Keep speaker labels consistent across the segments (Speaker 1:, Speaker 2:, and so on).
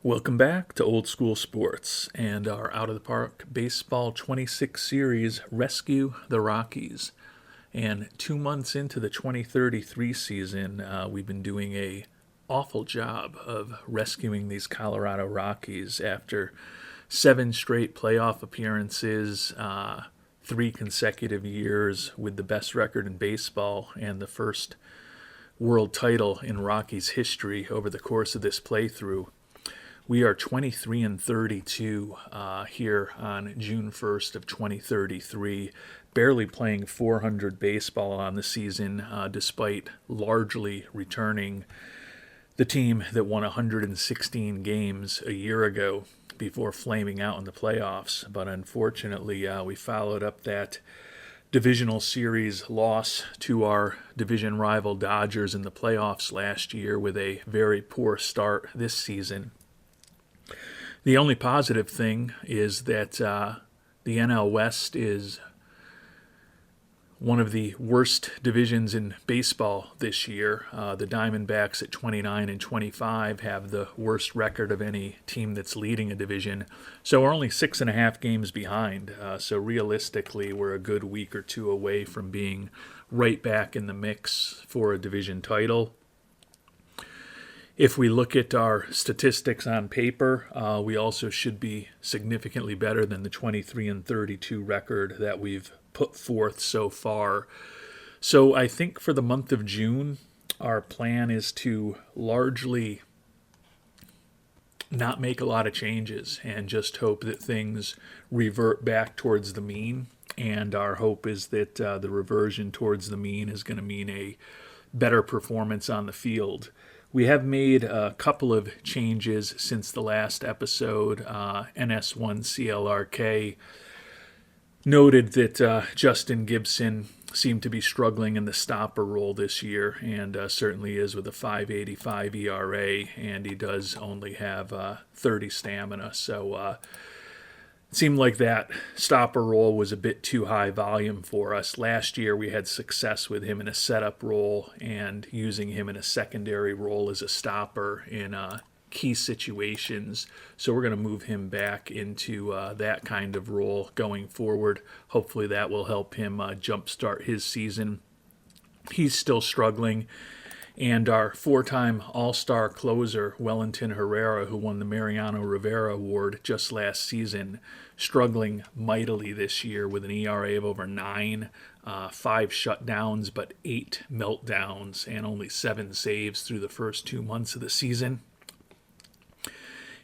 Speaker 1: Welcome back to Old School Sports and our Out of the Park Baseball 26 series, Rescue the Rockies. And 2 months into the 2033 season, we've been doing a awful job of rescuing these Colorado Rockies after 7 straight playoff appearances, 3 consecutive years with the best record in baseball, and the first world title in Rockies history over the course of this playthrough. We are 23 and 32 here on June 1st of 2033, barely playing 400 baseball on the season, despite largely returning the team that won 116 games a year ago before flaming out in the playoffs. But unfortunately, we followed up that divisional series loss to our division rival Dodgers in the playoffs last year with a very poor start this season. The only positive thing is that the NL West is one of the worst divisions in baseball this year. The Diamondbacks at 29 and 25 have the worst record of any team that's leading a division. So we're only 6.5 games behind. So realistically, we're a good week or two away from being right back in the mix for a division title. If we look at our statistics on paper, we also should be significantly better than the 23 and 32 record that we've put forth so far. So I think for the month of June, our plan is to largely not make a lot of changes and just hope that things revert back towards the mean. And our hope is that the reversion towards the mean is going to mean a better performance on the field. We have made a couple of changes since the last episode. NS1CLRK noted that Justin Gibson seemed to be struggling in the stopper role this year, and certainly is with a 5.85 ERA, and he does only have 30 stamina. So it seemed like that stopper role was a bit too high volume for us. Last year we had success with him in a setup role and using him in a secondary role as a stopper in key situations. So we're going to move him back into that kind of role going forward. Hopefully that will help him jumpstart his season. He's still struggling. And our 4-time All-Star closer, Wellington Herrera, who won the Mariano Rivera Award just last season, struggling mightily this year with an ERA of over 9, 5 shutdowns, but 8 meltdowns, and only 7 saves through the first 2 months of the season.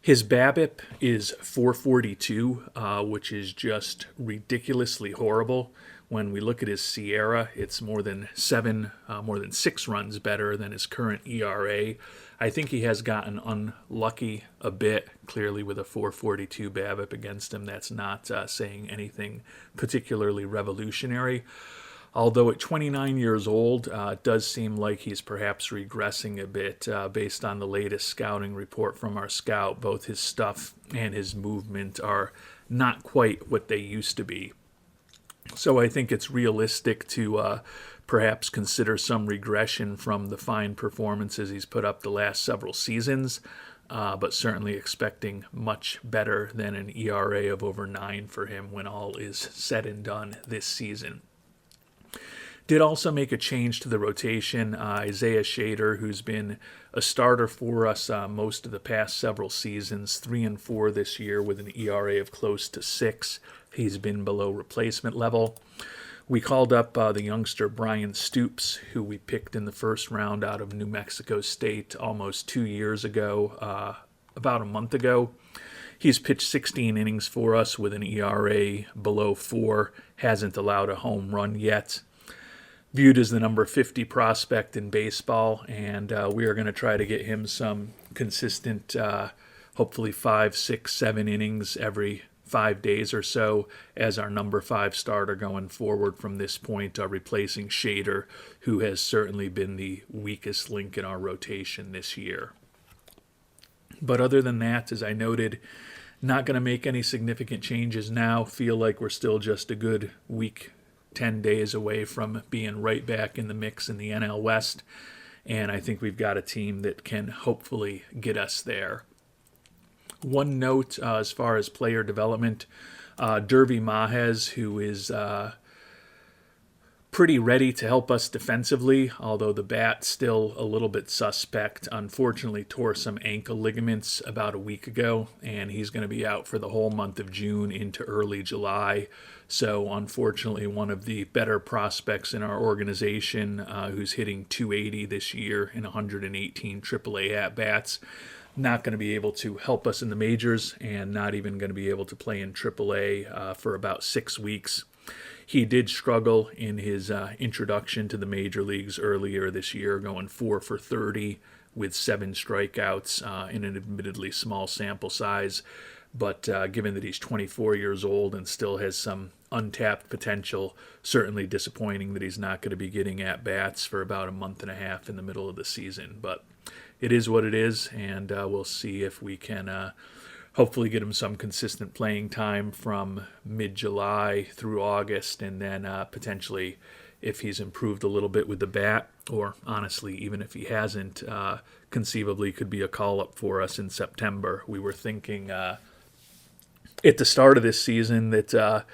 Speaker 1: His BABIP is 442, which is just ridiculously horrible. When we look at his Sierra, it's more than 6 runs better than his current ERA. I think he has gotten unlucky a bit, clearly with a 442 BABIP against him. That's not saying anything particularly revolutionary. Although at 29 years old, it does seem like he's perhaps regressing a bit based on the latest scouting report from our scout. Both his stuff and his movement are not quite what they used to be. So I think it's realistic to perhaps consider some regression from the fine performances he's put up the last several seasons, but certainly expecting much better than an ERA of over 9 for him when all is said and done this season. Did also make a change to the rotation. Isaiah Shader, who's been a starter for us most of the past several seasons, 3 and 4 this year with an ERA of close to 6. He's been below replacement level. We called up the youngster Brian Stoops, who we picked in the first round out of New Mexico State almost 2 years ago, about a month ago. He's pitched 16 innings for us with an ERA below 4, hasn't allowed a home run yet. Viewed as the number 50 prospect in baseball, and we are going to try to get him some consistent, hopefully 5, 6, 7 innings every 5 days or so as our number 5 starter going forward from this point, replacing Shader, who has certainly been the weakest link in our rotation this year. But other than that, as I noted, not going to make any significant changes now. Feel like we're still just a good week, 10 days away from being right back in the mix in the NL West, and I think we've got a team that can hopefully get us there. One note as far as player development, Derby Mahez, who is pretty ready to help us defensively, although the bat's still a little bit suspect. Unfortunately, tore some ankle ligaments about a week ago, and he's going to be out for the whole month of June into early July. So, unfortunately, one of the better prospects in our organization, who's hitting 280 this year in 118 AAA at-bats, not going to be able to help us in the majors and not even going to be able to play in AAA for about 6 weeks. He did struggle in his introduction to the major leagues earlier this year, going 4 for 30 with 7 strikeouts in an admittedly small sample size. But given that he's 24 years old and still has some untapped potential, certainly disappointing that he's not going to be getting at-bats for about a month and a half in the middle of the season. But it is what it is, and we'll see if we can hopefully get him some consistent playing time from mid-July through August, and then potentially, if he's improved a little bit with the bat, or honestly, even if he hasn't, conceivably could be a call-up for us in September. We were thinking at the start of this season that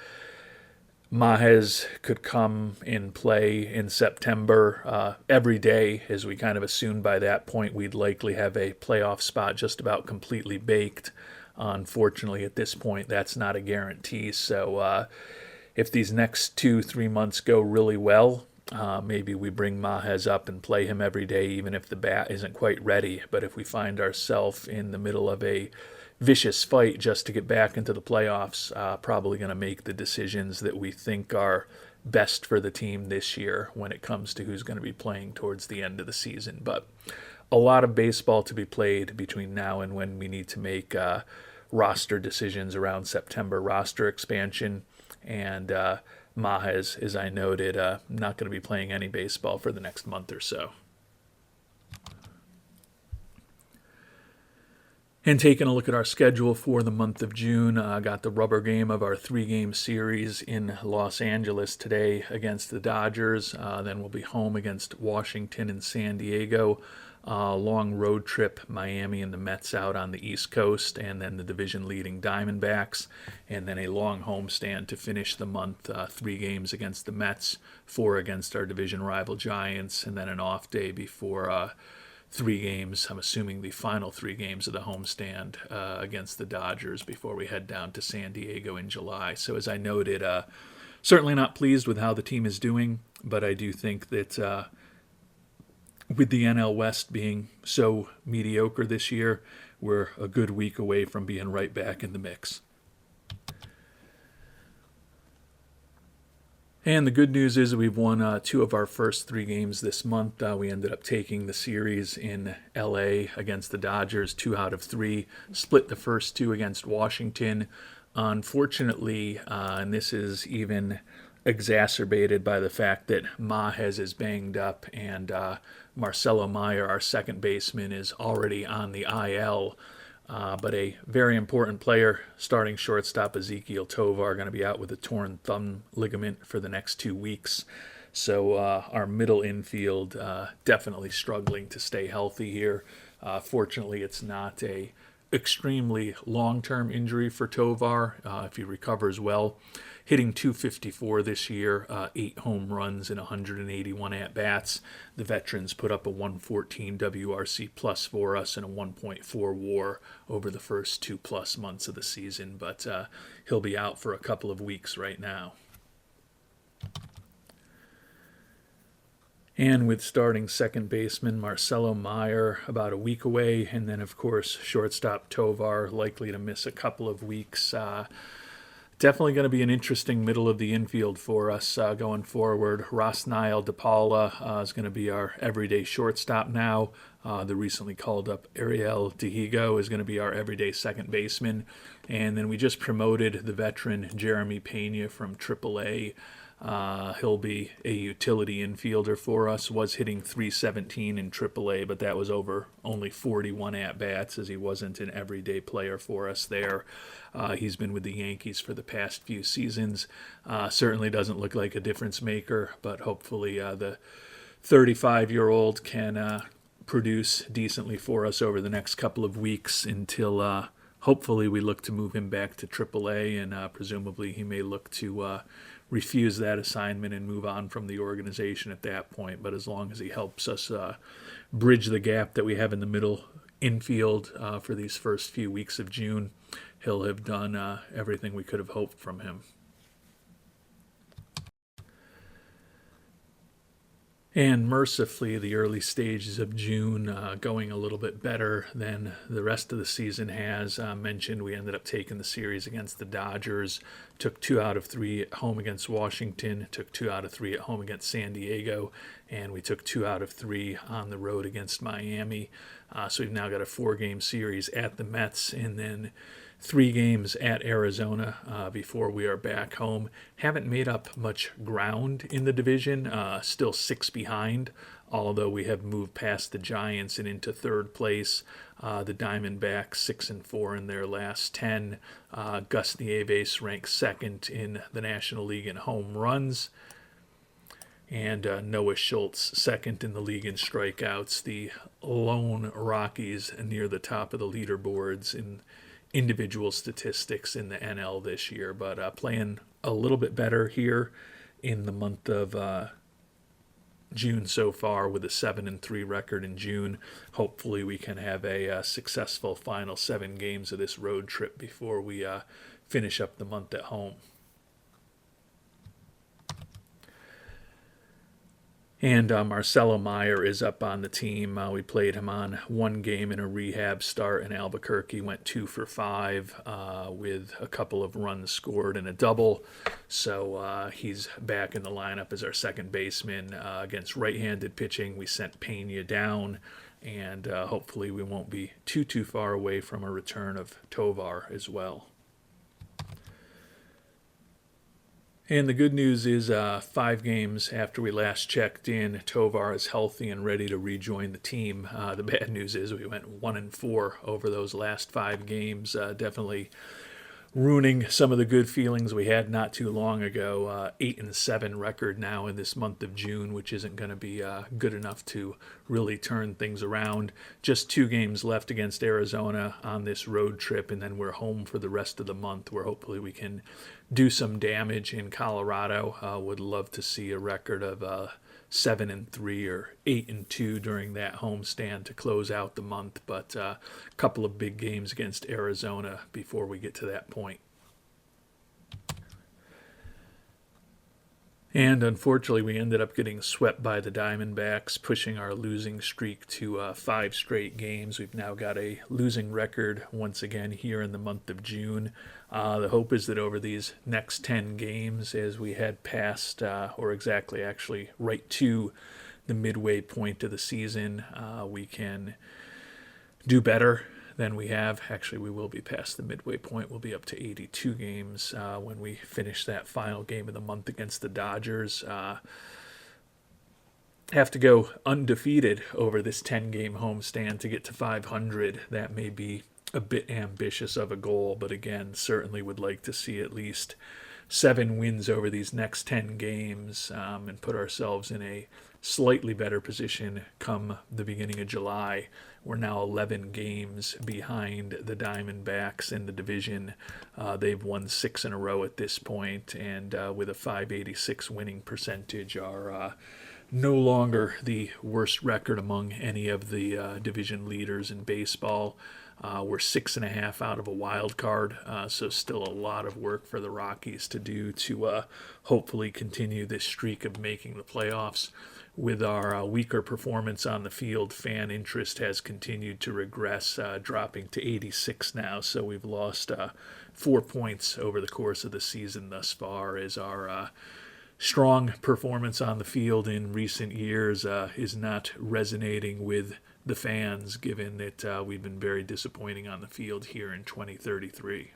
Speaker 1: Mahez could come and play in September every day, as we kind of assumed by that point we'd likely have a playoff spot just about completely baked. Unfortunately, at this point, that's not a guarantee. So if these next 2-3 months go really well, maybe we bring Mahez up and play him every day, even if the bat isn't quite ready. But if we find ourselves in the middle of a vicious fight just to get back into the playoffs, probably going to make the decisions that we think are best for the team this year when it comes to who's going to be playing towards the end of the season. But a lot of baseball to be played between now and when we need to make roster decisions around September roster expansion. And Mahez, as I noted, not going to be playing any baseball for the next month or so. And taking a look at our schedule for the month of June, got the rubber game of our 3-game series in Los Angeles today against the Dodgers. Then we'll be home against Washington and San Diego. Long road trip, Miami and the Mets out on the East Coast, and then the division-leading Diamondbacks, and then a long homestand to finish the month, 3 games against the Mets, 4 against our division rival Giants, and then an off day before 3 games, I'm assuming the final 3 games of the homestand against the Dodgers before we head down to San Diego in July. So as I noted, certainly not pleased with how the team is doing, but I do think that with the NL West being so mediocre this year, we're a good week away from being right back in the mix. And the good news is we've won 2 of our first 3 games this month. We ended up taking the series in LA against the Dodgers, 2 out of 3. Split the first 2 against Washington. Unfortunately, and this is even exacerbated by the fact that Mahez is banged up and Marcelo Meyer, our second baseman, is already on the IL. But a very important player, starting shortstop Ezequiel Tovar, going to be out with a torn thumb ligament for the next 2 weeks. So our middle infield definitely struggling to stay healthy here. Fortunately, it's not a extremely long-term injury for Tovar if he recovers well. Hitting .254 this year, 8 home runs in 181 at-bats. The veterans put up a 114 WRC plus for us and a 1.4 WAR over the first 2+ months of the season, but he'll be out for a couple of weeks right now. And with starting second baseman Marcelo Meyer about a week away, and then, of course, shortstop Tovar likely to miss a couple of weeks. Definitely going to be an interesting middle of the infield for us going forward. Rosniel DePaula is going to be our everyday shortstop now. The recently called up Ariel Tehigo is going to be our everyday second baseman. And then we just promoted the veteran Jeremy Pena from AAA. He'll be a utility infielder for us. Was hitting .317 in AAA, but that was over only 41 at-bats, as he wasn't an everyday player for us there. He's been with the Yankees for the past few seasons. Certainly doesn't look like a difference maker, but hopefully the 35-year-old can produce decently for us over the next couple of weeks until hopefully we look to move him back to AAA, and presumably he may look to refuse that assignment and move on from the organization at that point. But as long as he helps us bridge the gap that we have in the middle infield for these first few weeks of June, he'll have done everything we could have hoped from him. And mercifully, the early stages of June going a little bit better than the rest of the season has. Mentioned we ended up taking the series against the Dodgers, took 2 out of 3 at home against Washington, took 2 out of 3 at home against San Diego, and we took 2 out of 3 on the road against Miami. So we've now got a 4-game series at the Mets, and then 3 games at Arizona before we are back home. Haven't made up much ground in the division, still 6 behind, although we have moved past the Giants and into 3rd place. The Diamondbacks 6-4 in their last 10. Gus Nieves ranks 2nd in the National League in home runs. And Noah Schultz 2nd in the league in strikeouts. The lone Rockies near the top of the leaderboards in individual statistics in the NL this year, but playing a little bit better here in the month of June so far with a 7-3 record in June. Hopefully we can have a successful final 7 games of this road trip before we finish up the month at home. And Marcelo Meyer is up on the team. We played him on 1 game in a rehab start in Albuquerque. Went 2 for 5 with a couple of runs scored and a double. So he's back in the lineup as our second baseman. Against right-handed pitching, we sent Pena down. And hopefully we won't be too far away from a return of Tovar as well. And the good news is 5 games after we last checked in, Tovar is healthy and ready to rejoin the team. The bad news is we went 1-4 over those last 5 games, definitely ruining some of the good feelings we had not too long ago. 8-7 record now in this month of June, which isn't going to be good enough to really turn things around. Just 2 games left against Arizona on this road trip, and then we're home for the rest of the month, where hopefully we can do some damage in Colorado. Would love to see a record of 7-3 or 8-2 during that homestand to close out the month, but a couple of big games against Arizona before we get to that point. And unfortunately, we ended up getting swept by the Diamondbacks, pushing our losing streak to 5 straight games. We've now got a losing record once again here in the month of June. The hope is that over these next 10 games, as we head past, or exactly actually right to the midway point of the season, we can do better than we have. Actually, we will be past the midway point. We'll be up to 82 games when we finish that final game of the month against the Dodgers. Have to go undefeated over this 10-game homestand to get to 500. That may be a bit ambitious of a goal, but again, certainly would like to see at least 7 wins over these next 10 games and put ourselves in a slightly better position come the beginning of July. We're now 11 games behind the Diamondbacks in the division. They've won 6 in a row at this point, and with a .586 winning percentage are no longer the worst record among any of the division leaders in baseball. We're 6.5 out of a wild card, so still a lot of work for the Rockies to do to hopefully continue this streak of making the playoffs. With our weaker performance on the field, fan interest has continued to regress, dropping to 86 now. So we've lost 4 points over the course of the season thus far, as our strong performance on the field in recent years is not resonating with the fans, given that we've been very disappointing on the field here in 2033.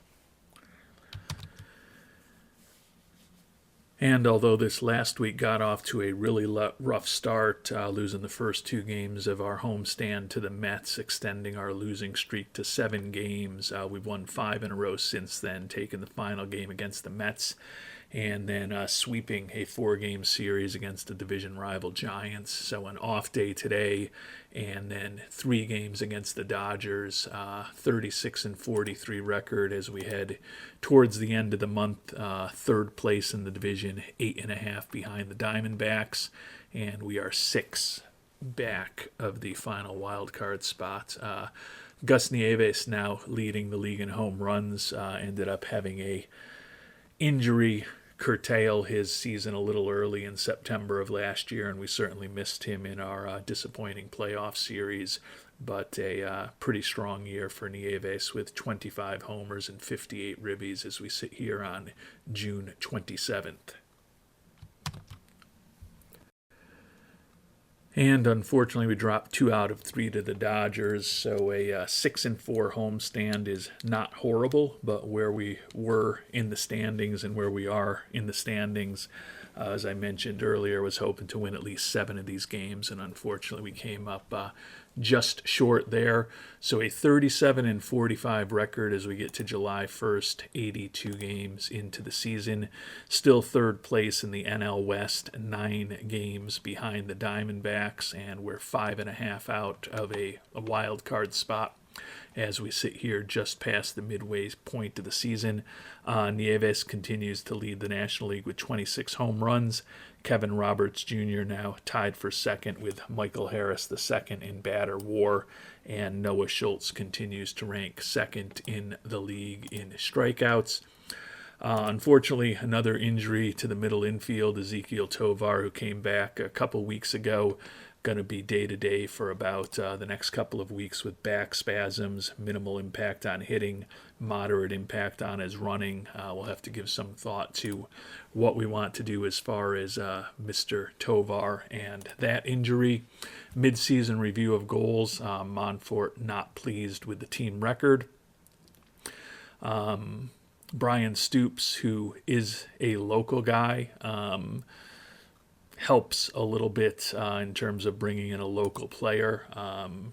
Speaker 1: And although this last week got off to a really rough start, losing the first 2 games of our homestand to the Mets, extending our losing streak to 7 games, we've won 5 in a row since then, taking the final game against the Mets and then sweeping a 4-game series against the division rival Giants. So an off day today, and then 3 games against the Dodgers. 36-43 record as we head towards the end of the month. Third place in the division, 8.5 behind the Diamondbacks, and we are 6 back of the final wild card spot. Gus Nieves now leading the league in home runs. Ended up having a injury curtail his season a little early in September of last year, and we certainly missed him in our disappointing playoff series. But a pretty strong year for Nieves with 25 homers and 58 ribbies as we sit here on June 27th. And unfortunately, we dropped 2 out of 3 to the Dodgers, so a 6-4 homestand is not horrible, but where we were in the standings and where we are in the standings, as I mentioned earlier, was hoping to win at least 7 of these games, and unfortunately, we came up just short there. So a 37-45 record as we get to July 1st, 82 games into the season. Still third place in the NL West, 9 games behind the Diamondbacks, and we're 5.5 out of a wild card spot as we sit here just past the midway point of the season. Nieves continues to lead the National League with 26 home runs. Kevin Roberts Jr. now tied for second with Michael Harris II in batter war, and Noah Schultz continues to rank second in the league in strikeouts. Unfortunately, another injury to the middle infield, Ezekiel Tovar, who came back a couple weeks ago, going to be day-to-day for about the next couple of weeks with back spasms, minimal impact on hitting, moderate impact on his running. We'll have to give some thought to what we want to do as far as Mr. Tovar and that injury. Mid-season review of goals, Monfort not pleased with the team record. Brian Stoops, who is a local guy, helps a little bit in terms of bringing in a local player.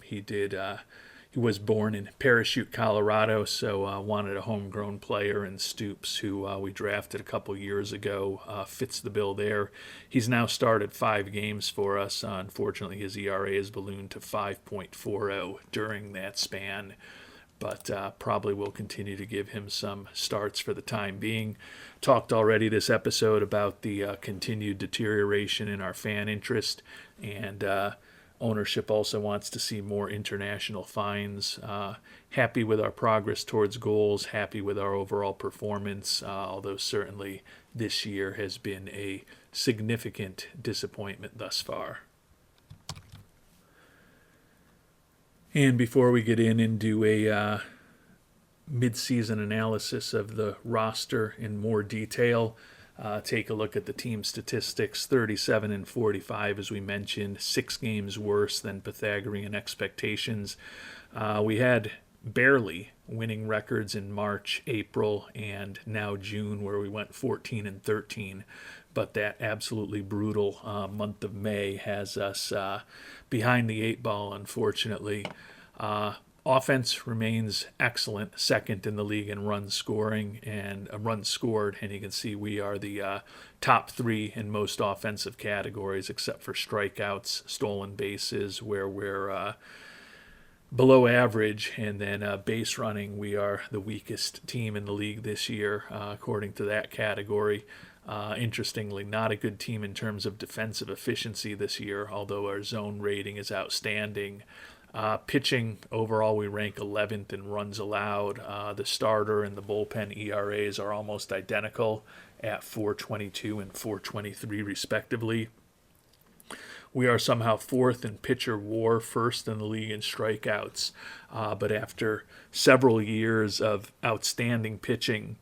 Speaker 1: He was born in Parachute, Colorado, so wanted a homegrown player, and Stoops, who we drafted a couple years ago, fits the bill there. He's now started 5 games for us. Unfortunately, his ERA has ballooned to 5.40 during that span, but probably will continue to give him some starts for the time being. Talked already this episode about the continued deterioration in our fan interest, and ownership also wants to see more international fines. Happy with our progress towards goals, happy with our overall performance, although certainly this year has been a significant disappointment thus far. And before we get in and do a mid-season analysis of the roster in more detail, take a look at the team statistics. 37-45, as we mentioned, 6 games worse than Pythagorean expectations. We had barely winning records in March, April, and now June, where we went 14-13. But that absolutely brutal month of May has us behind the 8 ball, unfortunately. Offense remains excellent, second in the league in runs scoring and runs scored, and you can see we are the top 3 in most offensive categories except for strikeouts, stolen bases, where we're below average, and then base running, we are the weakest team in the league this year according to that category. Interestingly, not a good team in terms of defensive efficiency this year, although our zone rating is outstanding. Pitching, overall, we rank 11th in runs allowed. The starter and the bullpen ERAs are almost identical at 4.22 and 4.23 respectively. We are somehow 4th in pitcher WAR, 1st in the league in strikeouts. But after several years of outstanding pitching,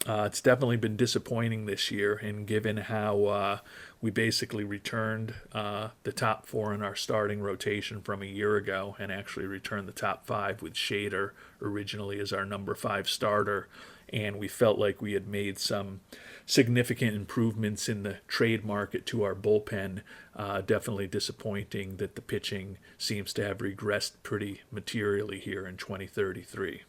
Speaker 1: it's definitely been disappointing this year, and given how we basically returned the top 4 in our starting rotation from a year ago, and actually returned the top 5 with Shader originally as our number 5 starter, and we felt like we had made some significant improvements in the trade market to our bullpen. Definitely disappointing that the pitching seems to have regressed pretty materially here in 2033.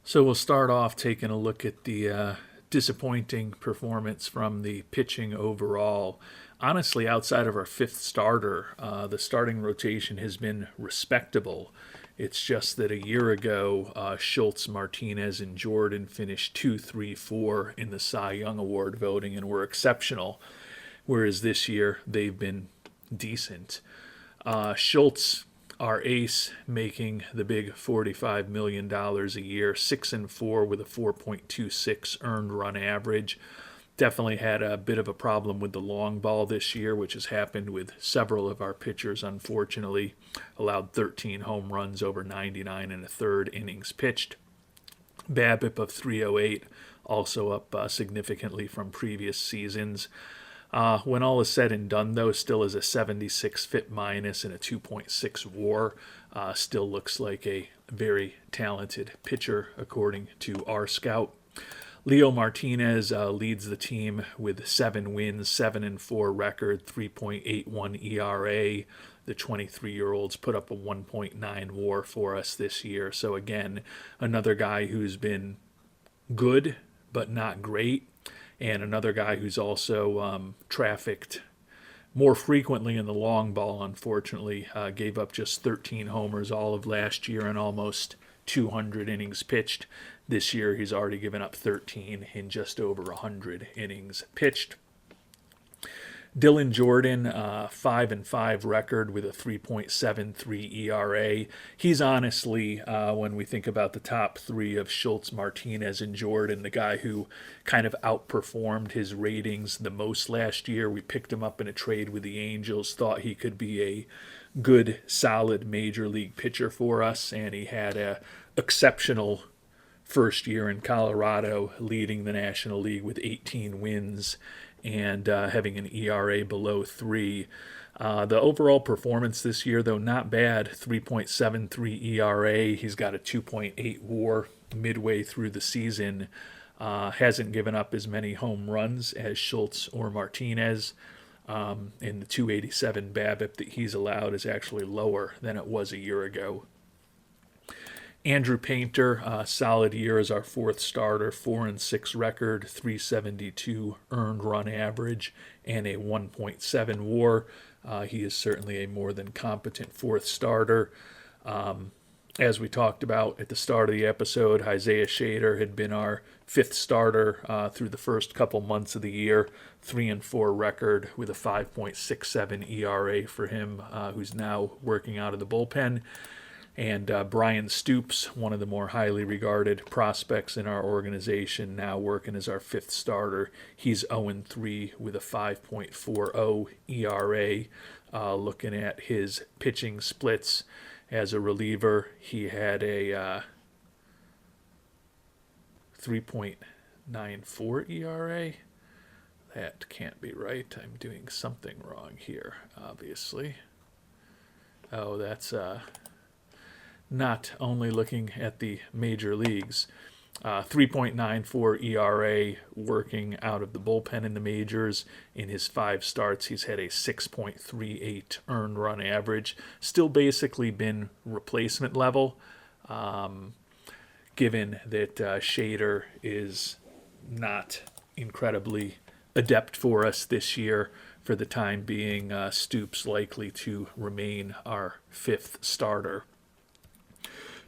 Speaker 1: So we'll start off taking a look at the disappointing performance from the pitching overall. Honestly, outside of our fifth starter, the starting rotation has been respectable. It's just that a year ago, Schultz, Martinez, and Jordan finished 2, 3, 4 in the Cy Young Award voting and were exceptional, whereas this year they've been decent. Schultz, our ace, making the big $45 million a year, 6-4 with a 4.26 earned run average. Definitely had a bit of a problem with the long ball this year, which has happened with several of our pitchers, unfortunately. Allowed 13 home runs over 99 and a third innings pitched. BABIP of 308, also up significantly from previous seasons. When all is said and done, though, still is a 76 FIP minus and a 2.6 WAR. Still looks like a very talented pitcher, according to our scout. Leo Martinez leads the team with 7 wins, 7-4 record, 3.81 ERA. The 23-year-olds put up a 1.9 WAR for us this year. So again, another guy who's been good but not great, and another guy who's also trafficked more frequently in the long ball, unfortunately. Gave up just 13 homers all of last year and almost 200 innings pitched. This year he's already given up 13 in just over 100 innings pitched. Dylan Jordan, 5-5 record with a 3.73 ERA. He's honestly, when we think about the top three of Schultz, Martinez, and Jordan, the guy who kind of outperformed his ratings the most last year. We picked him up in a trade with the Angels, thought he could be a good, solid major league pitcher for us, and he had a exceptional first year in Colorado, leading the National League with 18 wins and having an ERA below 3. The overall performance this year, though, not bad. 3.73 ERA. He's got a 2.8 WAR midway through the season. Hasn't given up as many home runs as Schultz or Martinez. And the 287 BABIP that he's allowed is actually lower than it was a year ago. Andrew Painter, solid year as our fourth starter, 4-6 record, 372 earned run average, and a 1.7 WAR. He is certainly a more than competent fourth starter. As we talked about at the start of the episode, Isaiah Shader had been our fifth starter through the first couple months of the year, 3-4 record with a 5.67 ERA for him, who's now working out of the bullpen. And Brian Stoops, one of the more highly regarded prospects in our organization, now working as our fifth starter. He's 0-3 with a 5.40 ERA. Looking at his pitching splits as a reliever, he had a 3.94 ERA. That can't be right. I'm doing something wrong here, obviously. Oh, that's... not only looking at the major leagues. 3.94 ERA working out of the bullpen in the majors. In his 5 starts, he's had a 6.38 earned run average. Still basically been replacement level, given that Shader is not incredibly adept for us this year. For the time being, Stoops likely to remain our fifth starter.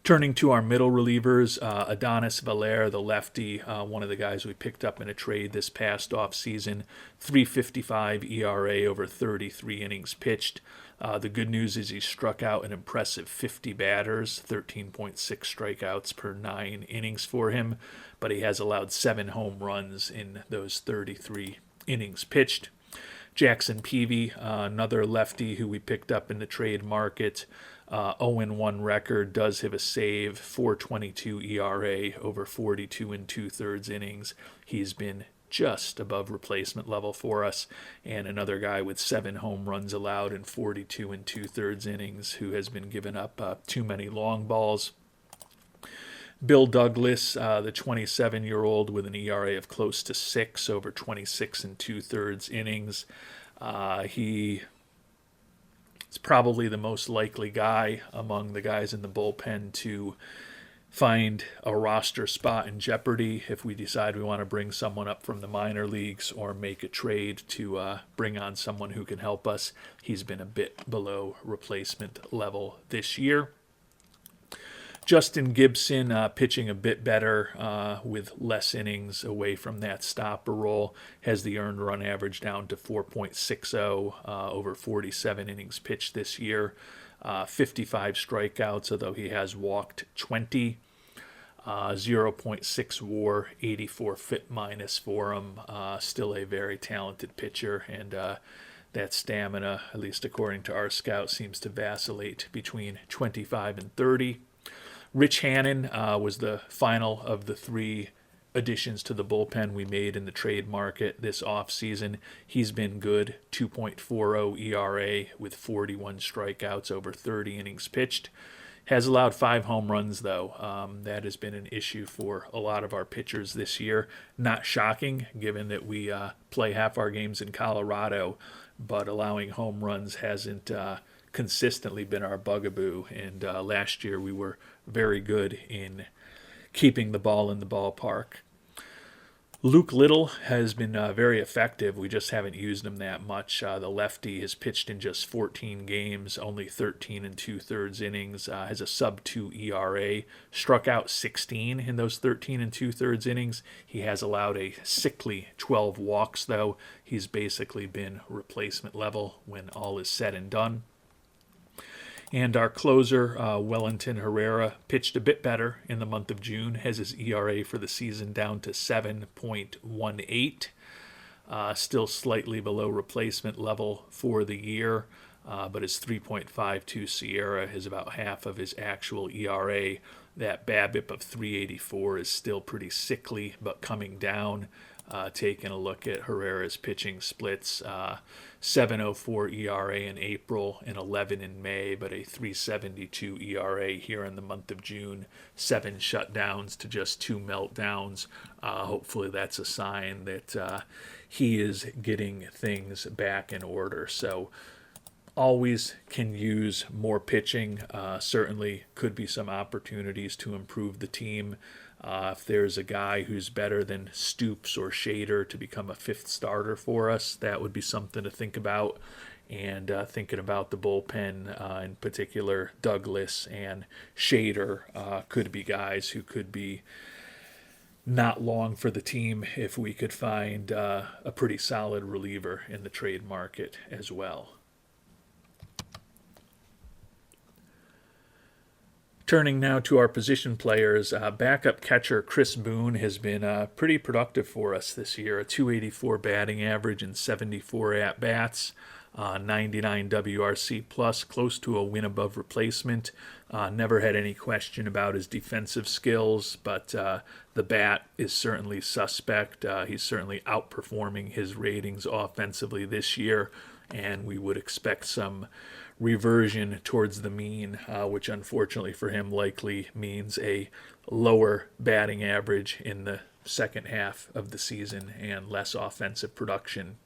Speaker 1: Turning to our middle relievers, Adonis Valer, the lefty, one of the guys we picked up in a trade this past offseason, 3.55 ERA over 33 innings pitched. The good news is he struck out an impressive 50 batters, 13.6 strikeouts per 9 innings for him, but he has allowed 7 home runs in those 33 innings pitched. Jackson Peavy, another lefty who we picked up in the trade market, 0-1 record, does have a save, 4.22 ERA over 42 2/3 innings. He's been just above replacement level for us, and another guy with 7 home runs allowed in 42 2/3 innings who has been giving up too many long balls. Bill Douglas, the 27-year-old with an ERA of close to 6 over 26 2/3 innings. He is probably the most likely guy among the guys in the bullpen to find a roster spot in jeopardy if we decide we want to bring someone up from the minor leagues or make a trade to bring on someone who can help us. He's been a bit below replacement level this year. Justin Gibson pitching a bit better with less innings away from that stopper role, has the earned run average down to 4.60 over 47 innings pitched this year. 55 strikeouts, although he has walked 20. 0.6 WAR, 84 FIP minus for him. Still a very talented pitcher, and that stamina, at least according to our scout, seems to vacillate between 25 and 30. Rich Hannon was the final of the 3 additions to the bullpen we made in the trade market this offseason. He's been good, 2.40 ERA with 41 strikeouts over 30 innings pitched. Has allowed 5 home runs, though. That has been an issue for a lot of our pitchers this year. Not shocking, given that we play half our games in Colorado, but allowing home runs hasn't consistently been our bugaboo. And last year we were very good in keeping the ball in the ballpark. Luke Little has been very effective. We just haven't used him that much. The lefty has pitched in just 14 games, only 13 and 2/3 innings, has a sub-2 ERA, struck out 16 in those 13 and 2/3 innings. He has allowed a sickly 12 walks, though. He's basically been replacement level when all is said and done. And our closer, Wellington Herrera, pitched a bit better in the month of June, has his ERA for the season down to 7.18, still slightly below replacement level for the year, but his 3.52 Sierra is about half of his actual ERA. That BABIP of 384 is still pretty sickly, but coming down. Taking a look at Herrera's pitching splits, 7.04 ERA in April and 11 in May, but a 3.72 ERA here in the month of June. 7 shutdowns to just 2 meltdowns. Hopefully that's a sign that he is getting things back in order. So always can use more pitching. Certainly could be some opportunities to improve the team. If there's a guy who's better than Stoops or Shader to become a 5th starter for us, that would be something to think about. And thinking about the bullpen, in particular, Douglas and Shader could be guys who could be not long for the team if we could find a pretty solid reliever in the trade market as well. Turning now to our position players, backup catcher Chris Boone has been pretty productive for us this year. A 284 batting average and 74 at-bats, 99 WRC plus, close to a win above replacement. Never had any question about his defensive skills, but the bat is certainly suspect. He's certainly outperforming his ratings offensively this year, and we would expect some reversion towards the mean, which unfortunately for him likely means a lower batting average in the second half of the season and less offensive production.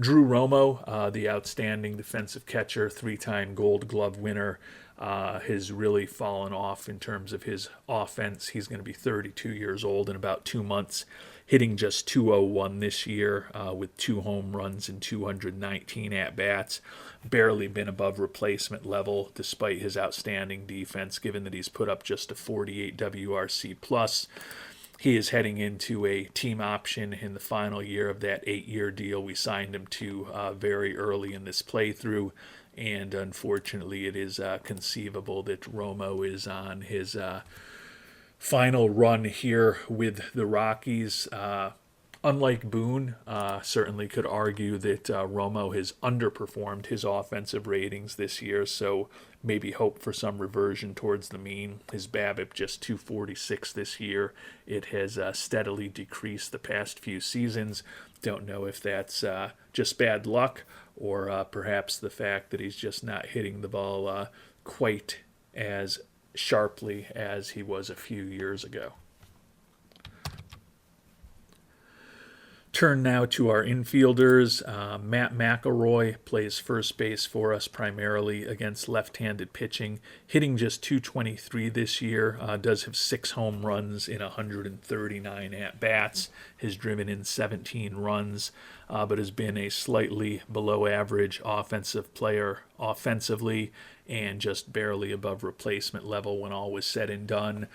Speaker 1: Drew Romo, the outstanding defensive catcher, 3-time Gold Glove winner, has really fallen off in terms of his offense. He's going to be 32 years old in about 2 months, hitting just 201 this year with 2 home runs and 219 at-bats. Barely been above replacement level despite his outstanding defense, given that he's put up just a 48 WRC plus. He is heading into a team option in the final year of that 8-year deal we signed him to very early in this playthrough, and unfortunately it is conceivable that Romo is on his final run here with the Rockies. Unlike Boone, certainly could argue that Romo has underperformed his offensive ratings this year, so maybe hope for some reversion towards the mean. His BABIP just 246 this year. It has steadily decreased the past few seasons. Don't know if that's just bad luck or perhaps the fact that he's just not hitting the ball quite as sharply as he was a few years ago. Turn now to our infielders. Matt McElroy plays first base for us primarily against left-handed pitching, hitting just 223 this year. Does have 6 home runs in 139 at-bats, has driven in 17 runs, but has been a slightly below average offensive player offensively and just barely above replacement level when all was said and done.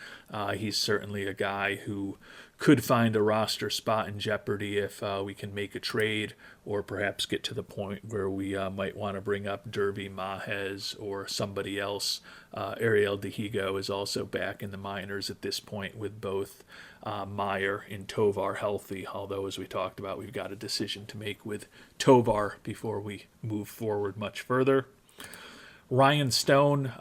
Speaker 1: He's certainly a guy who could find a roster spot in jeopardy if we can make a trade or perhaps get to the point where we might want to bring up Derby Mahez or somebody else. Ariel Dehigo is also back in the minors at this point with both Meyer and Tovar healthy, although as we talked about, we've got a decision to make with Tovar before we move forward much further. Ryan Stone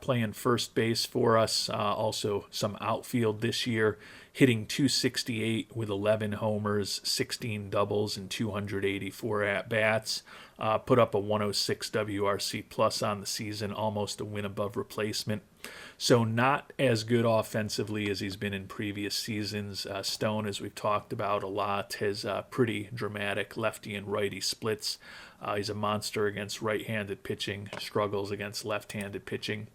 Speaker 1: playing first base for us, also some outfield this year, hitting 268 with 11 homers, 16 doubles, and 284 at-bats. Put up a 106 WRC plus on the season, almost a win above replacement. So not as good offensively as he's been in previous seasons. Stone, as we've talked about a lot, has pretty dramatic lefty and righty splits. He's a monster against right-handed pitching, struggles against left-handed pitching.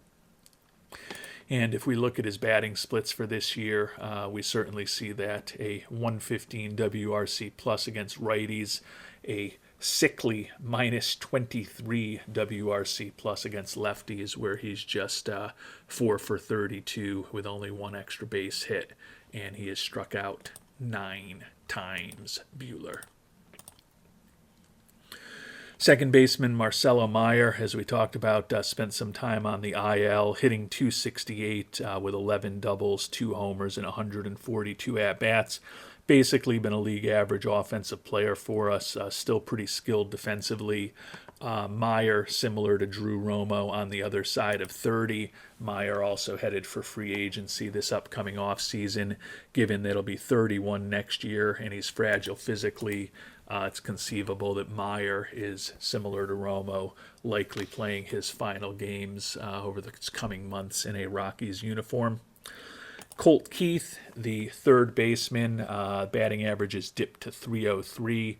Speaker 1: And if we look at his batting splits for this year, we certainly see that a 115 WRC plus against righties, a sickly minus 23 WRC plus against lefties, where he's just 4 for 32 with only 1 extra base hit, and he has struck out 9 times. Bueller. Second baseman Marcelo Meyer, as we talked about, spent some time on the IL, hitting 268 with 11 doubles, 2 homers, and 142 at-bats. Basically been a league average offensive player for us, still pretty skilled defensively. Meyer, similar to Drew Romo on the other side of 30. Meyer also headed for free agency this upcoming offseason, given that he'll be 31 next year and he's fragile physically. It's conceivable that Meyer is similar to Romo, likely playing his final games over the coming months in a Rockies uniform. Colt Keith, the third baseman, batting average is dipped to 303.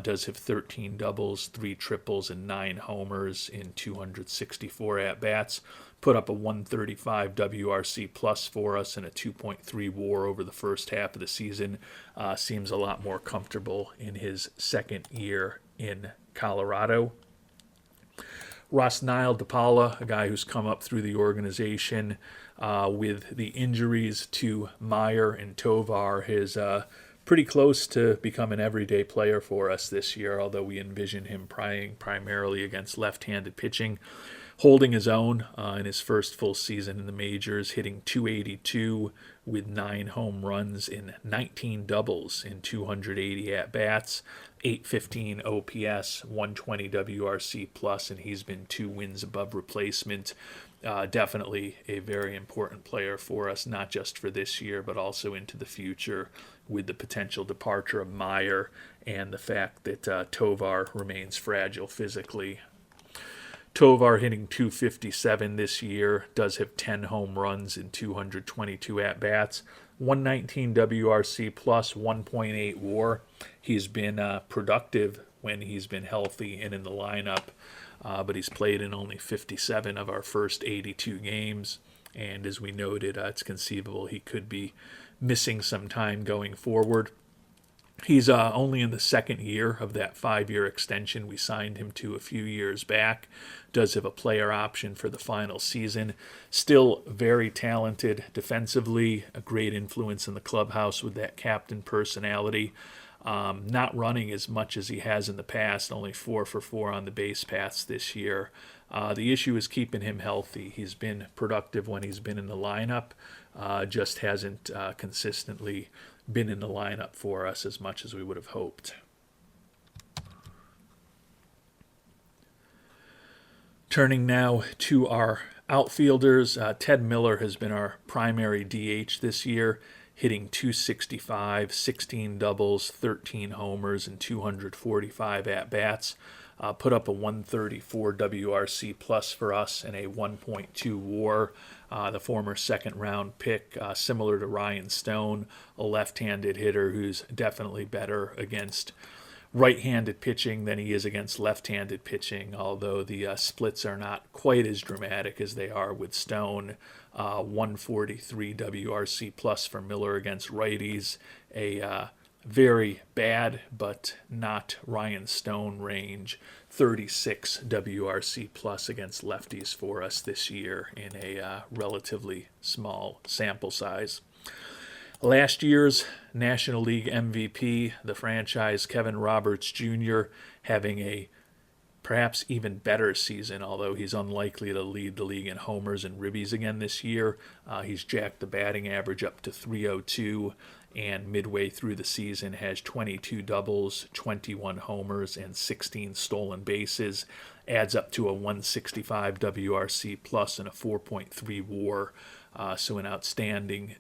Speaker 1: Does have 13 doubles, 3 triples, and 9 homers in 264 at-bats. Put up a 135 WRC plus for us and a 2.3 WAR over the first half of the season. Seems a lot more comfortable in his second year in Colorado. Rosniel DePaula, a guy who's come up through the organization with the injuries to Meyer and Tovar, is pretty close to become an everyday player for us this year, although we envision him playing primarily against left-handed pitching. Holding his own in his first full season in the majors, hitting 282 with 9 home runs in 19 doubles in 280 at-bats, 815 OPS, 120 WRC plus, and he's been 2 wins above replacement. Definitely a very important player for us, not just for this year, but also into the future, with the potential departure of Meyer and the fact that Tovar remains fragile physically. Tovar hitting 257 this year, does have 10 home runs in 222 at-bats, 119 WRC plus, 1.8 WAR. He's been productive when he's been healthy and in the lineup, but he's played in only 57 of our first 82 games, and as we noted, it's conceivable he could be missing some time going forward. He's only in the second year of that 5-year extension we signed him to a few years back. Does have a player option for the final season. Still very talented defensively, a great influence in the clubhouse with that captain personality. Not running as much as he has in the past, only 4 for 4 on the base paths this year. The issue is keeping him healthy. He's been productive when he's been in the lineup, just hasn't consistently been in the lineup for us as much as we would have hoped. Turning now to our outfielders, Ted Miller has been our primary DH this year, hitting 265, 16 doubles, 13 homers, and 245 at-bats. put up a 134 WRC plus for us and a 1.2 WAR. The former second-round pick, similar to Ryan Stone, a left-handed hitter who's definitely better against right-handed pitching than he is against left-handed pitching, although the splits are not quite as dramatic as they are with Stone. 143 WRC plus for Miller against righties, a very bad but not Ryan Stone range 36 WRC plus against lefties for us this year in a relatively small sample size. Last year's National League MVP, the franchise Kevin Roberts Jr., having a perhaps even better season, although he's unlikely to lead the league in homers and ribbies again this year. He's jacked the batting average up to 302, and midway through the season has 22 doubles, 21 homers, and 16 stolen bases. Adds up to a 165 WRC plus and a 4.3 WAR, so an outstanding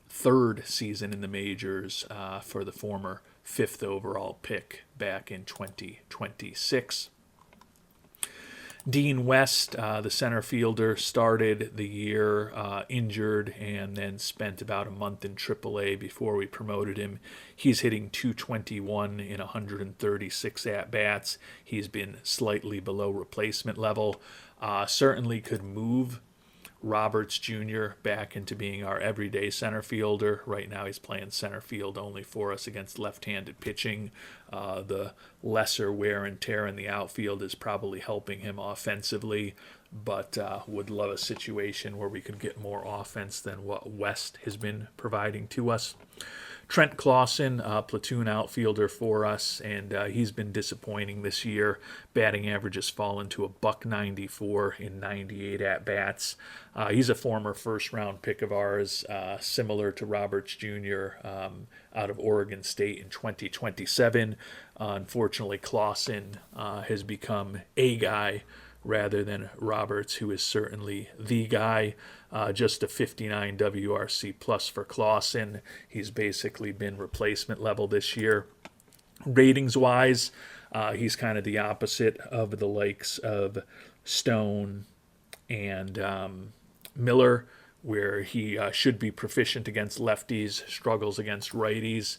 Speaker 1: third season in the majors for the former fifth overall pick back in 2026. Dean West, the center fielder, started the year injured and then spent about a month in AAA before we promoted him. He's hitting .221 in 136 at-bats. He's been slightly below replacement level. Certainly could move Roberts Jr. back into being our everyday center fielder. Right now he's playing center field only for us against left-handed pitching. The lesser wear and tear in the outfield is probably helping him offensively, but would love a situation where we could get more offense than what West has been providing to us. Trent Clausen, platoon outfielder for us, and he's been disappointing this year. Batting average has fallen to a .194 in 98 at-bats. He's a former first-round pick of ours, similar to Roberts Jr. Out of Oregon State in 2027. Unfortunately, Clausen has become a guy rather than Roberts, who is certainly the guy. Just a 59 WRC plus for Clausen. He's basically been replacement level this year. Ratings-wise, he's kind of the opposite of the likes of Stone and Miller, where he should be proficient against lefties, struggles against righties.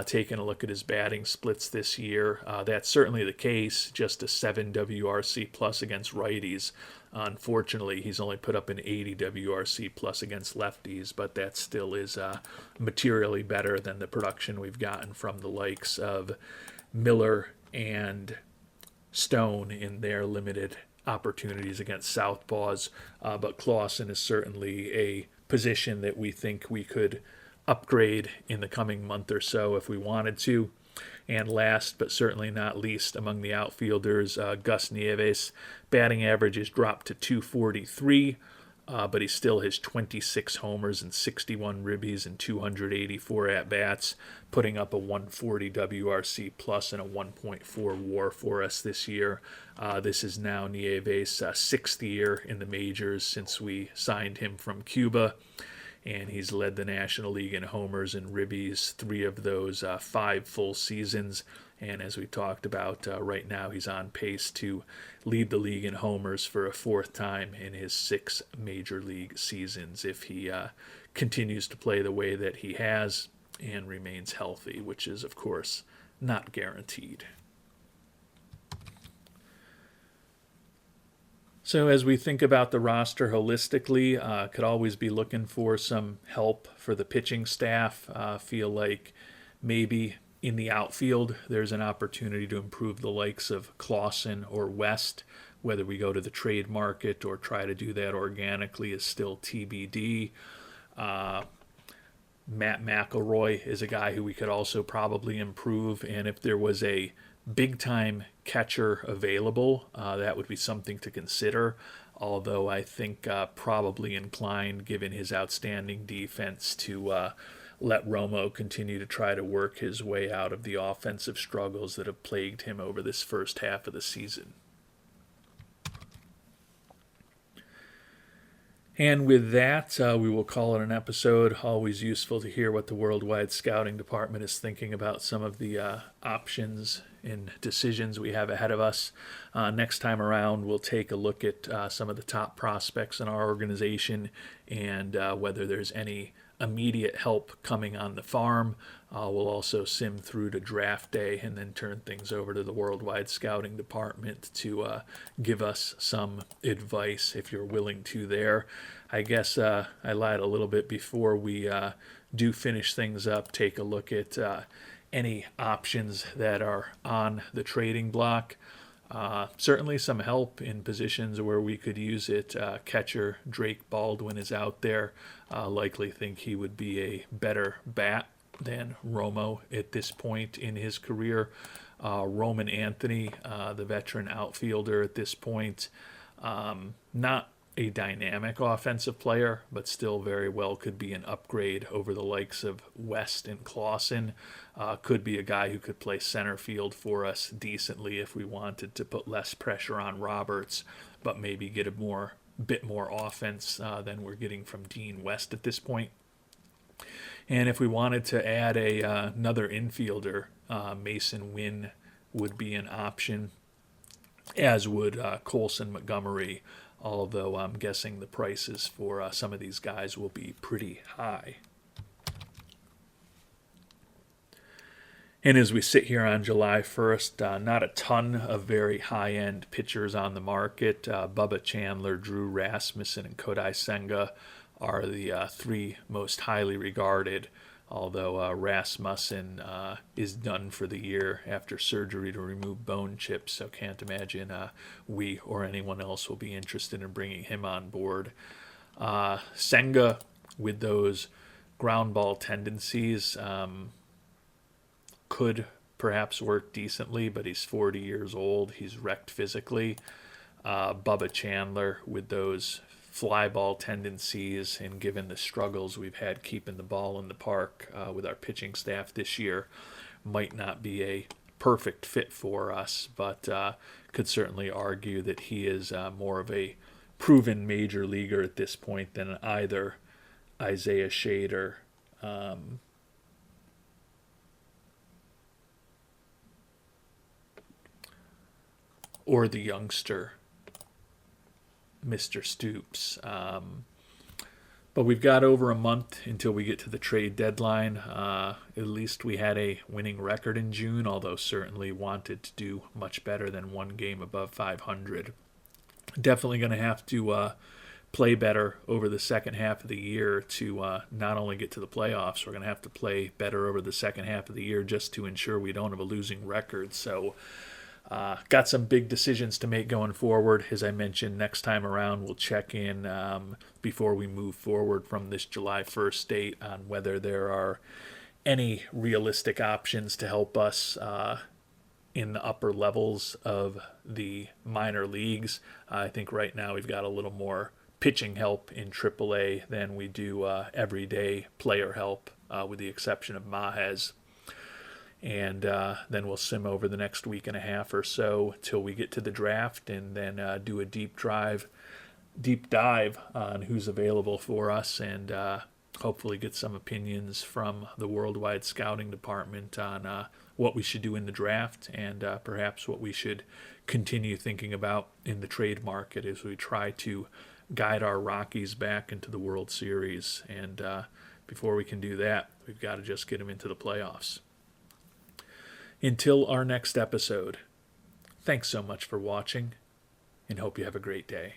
Speaker 1: Taking a look at his batting splits this year, that's certainly the case, just a 7 WRC plus against righties. Unfortunately, he's only put up an 80 WRC plus against lefties, but that still is materially better than the production we've gotten from the likes of Miller and Stone in their limited opportunities against southpaws. But Clausen is certainly a position that we think we could upgrade in the coming month or so if we wanted to. And last but certainly not least among the outfielders, Gus Nieves. Batting average has dropped to .243, but he still has 26 homers and 61 ribbies and 284 at-bats, putting up a 140 WRC plus and a 1.4 WAR for us this year. This is now Nieves' sixth year in the majors since we signed him from Cuba, and he's led the National League in homers and ribbies, 3 of those 5 full seasons. And as we talked about, right now he's on pace to lead the league in homers for a 4th time in his 6 major league seasons if he continues to play the way that he has and remains healthy, which is, of course, not guaranteed. So as we think about the roster holistically, could always be looking for some help for the pitching staff. Feel like maybe in the outfield there's an opportunity to improve the likes of Clausen or West. Whether we go to the trade market or try to do that organically is still TBD. Matt McElroy is a guy who we could also probably improve, and if there was a big-time catcher available, that would be something to consider, although I think probably inclined, given his outstanding defense, to let Romo continue to try to work his way out of the offensive struggles that have plagued him over this first half of the season. And with that, we will call it an episode. Always useful to hear what the Worldwide Scouting Department is thinking about some of the options and decisions we have ahead of us. Next time around, we'll take a look at some of the top prospects in our organization and whether there's any immediate help coming on the farm. We'll also sim through to draft day and then turn things over to the worldwide scouting department to give us some advice if you're willing to there. I guess I lied a little bit before we do finish things up. Take a look at any options that are on the trading block. Certainly some help in positions where we could use it. Catcher Drake Baldwin is out there. Likely think he would be a better bat than Romo at this point in his career. Roman Anthony, the veteran outfielder at this point, not a dynamic offensive player, but still very well could be an upgrade over the likes of West and Clausen. Could be a guy who could play center field for us decently if we wanted to put less pressure on Roberts, but maybe get a bit more offense than we're getting from Dean West at this point. And if we wanted to add another infielder, Mason Wynn would be an option, as would Colson Montgomery, although I'm guessing the prices for some of these guys will be pretty high. And as we sit here on July 1st, not a ton of very high-end pitchers on the market. Bubba Chandler, Drew Rasmussen, and Kodai Senga are the three most highly regarded, although Rasmussen is done for the year after surgery to remove bone chips, so can't imagine we or anyone else will be interested in bringing him on board. Senga, with those ground ball tendencies, could perhaps work decently, but he's 40 years old. He's wrecked physically. Bubba Chandler, with those fly ball tendencies, and given the struggles we've had keeping the ball in the park with our pitching staff this year, might not be a perfect fit for us, but could certainly argue that he is more of a proven major leaguer at this point than either Isaiah Shader or the youngster Mr. Stoops. But we've got over a month until we get to the trade deadline. At least we had a winning record in June, although certainly wanted to do much better than one game above 500. Definitely going to have to play better over the second half of the year to not only get to the playoffs, we're going to have to play better over the second half of the year just to ensure we don't have a losing record. So got some big decisions to make going forward. As I mentioned, next time around we'll check in before we move forward from this July 1st date on whether there are any realistic options to help us in the upper levels of the minor leagues. I think right now we've got a little more pitching help in AAA than we do everyday player help, with the exception of Mahez. And then we'll sim over the next week and a half or so till we get to the draft, and then do a deep dive on who's available for us, and hopefully get some opinions from the worldwide scouting department on what we should do in the draft, and perhaps what we should continue thinking about in the trade market as we try to guide our Rockies back into the World Series. And before we can do that, we've got to just get them into the playoffs. Until our next episode, thanks so much for watching, and hope you have a great day.